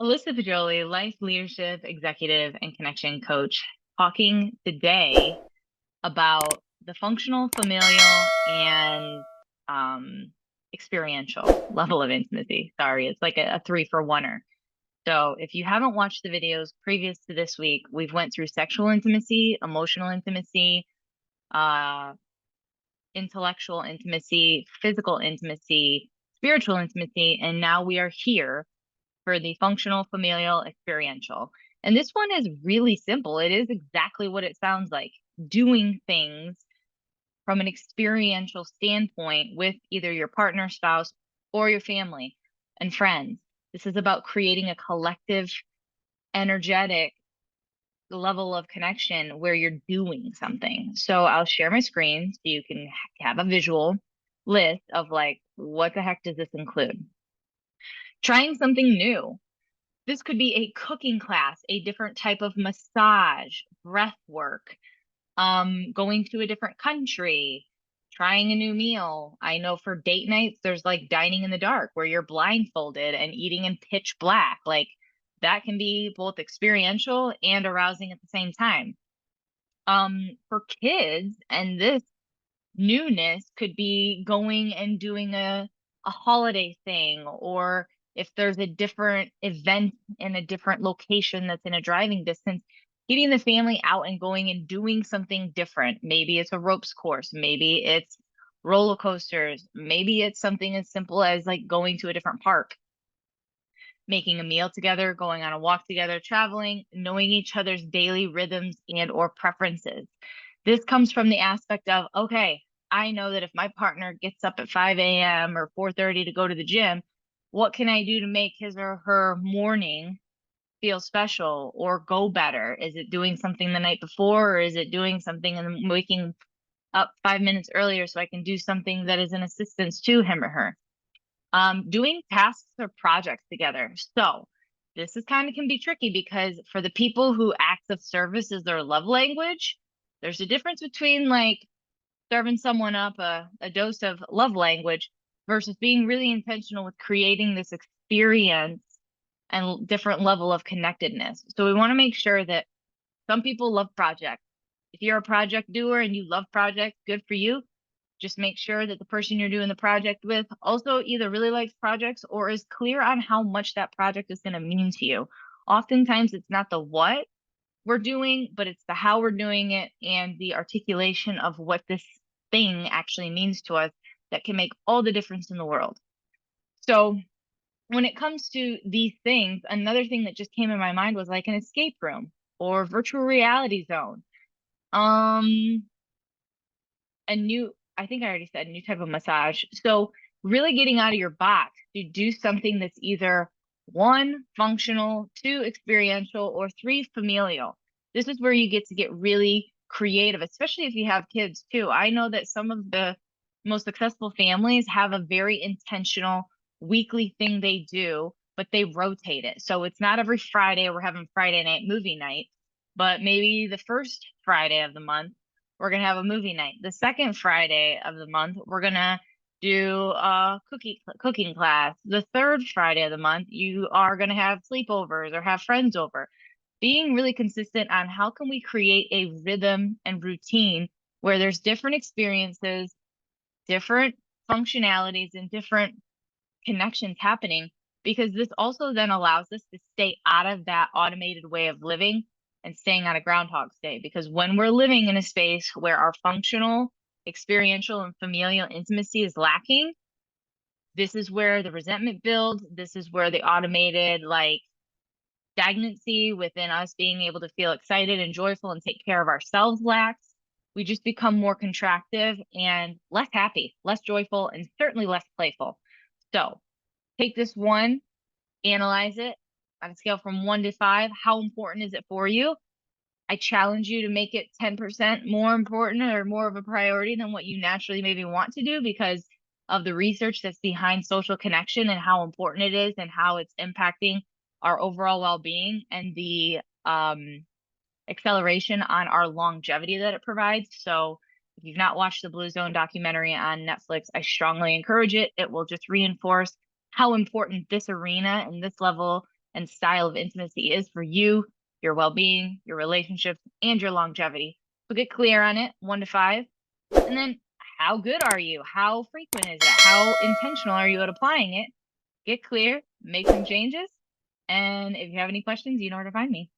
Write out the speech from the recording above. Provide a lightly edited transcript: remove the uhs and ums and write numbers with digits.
Alyssa Poggioli, life leadership executive and connection coach, talking today about the functional, familial, and experiential level of intimacy. Sorry, it's like a three for oneer. So if you haven't watched the videos previous to this week, we've went through sexual intimacy, emotional intimacy, uh, intellectual intimacy, physical intimacy, spiritual intimacy, and now we are here for the functional, familial, experiential. And this one is really simple. It is exactly what it sounds like, doing things from an experiential standpoint with either your partner, spouse, or your family and friends. This is about creating a collective, energetic level of connection where you're doing something. So I'll share my screen so you can have a visual list of like, what the heck does this include? Trying something new. This could be a cooking class, a different type of massage, breath work, going to a different country, trying a new meal. I know for date nights, there's like dining in the dark where you're blindfolded and eating in pitch black. Like that can be both experiential and arousing at the same time. For kids, and this newness could be going and doing a holiday thing, or if there's a different event in a different location that's in a driving distance, getting the family out and going and doing something different. Maybe it's a ropes course, maybe it's roller coasters, maybe it's something as simple as like going to a different park, making a meal together, going on a walk together, traveling, knowing each other's daily rhythms and or preferences. This comes from the aspect of, okay, I know that if my partner gets up at 5 a.m. or 4:30 to go to the gym, what can I do to make his or her morning feel special or go better? Is it doing something the night before, or is it doing something and waking up 5 minutes earlier so I can do something that is an assistance to him or her? Doing tasks or projects together. So this is kind of can be tricky because for the people who acts of service is their love language, there's a difference between like serving someone up a dose of love language versus being really intentional with creating this experience and different level of connectedness. So we want to make sure that some people love projects. If you're a project doer and you love projects, good for you. Just make sure that the person you're doing the project with also either really likes projects or is clear on how much that project is going to mean to you. Oftentimes, it's not the what we're doing, but it's the how we're doing it and the articulation of what this thing actually means to us that can make all the difference in the world. So, when it comes to these things, another thing that just came in my mind was like an escape room or virtual reality zone. Um, a new, I think I already said new type of massage. So really getting out of your box to do something that's either one, functional, two, experiential, or three, familial. This is where you get to get really creative, especially if you have kids too. I know that some of the most successful families have a very intentional weekly thing they do, but they rotate it. So it's not every Friday we're having Friday night movie night, but maybe the first Friday of the month we're gonna have a movie night. The second Friday of the month, we're gonna do a cooking class. The third Friday of the month, you are gonna have sleepovers or have friends over. Being really consistent on how can we create a rhythm and routine where there's different experiences, different functionalities, and different connections happening, because this also then allows us to stay out of that automated way of living and staying out of Groundhog's Day. Because when we're living in a space where our functional, experiential, and familial intimacy is lacking, this is where the resentment builds. This is where the automated, like, stagnancy within us being able to feel excited and joyful and take care of ourselves lacks. We just become more contractive and less happy, less joyful, and certainly less playful. So take this one, analyze it on a scale from 1 to 5. How important is it for you? I challenge you to make it 10% more important or more of a priority than what you naturally maybe want to do because of the research that's behind social connection and how important it is and how it's impacting our overall well-being and the acceleration on our longevity that it provides. So if you've not watched the Blue Zone documentary on Netflix, I strongly encourage it. It will just reinforce how important this arena and this level and style of intimacy is for you, your well-being, your relationships, and your longevity. So get clear on it, 1 to 5. And then how good are you? How frequent is it? How intentional are you at applying it? Get clear, make some changes. And if you have any questions, you know where to find me.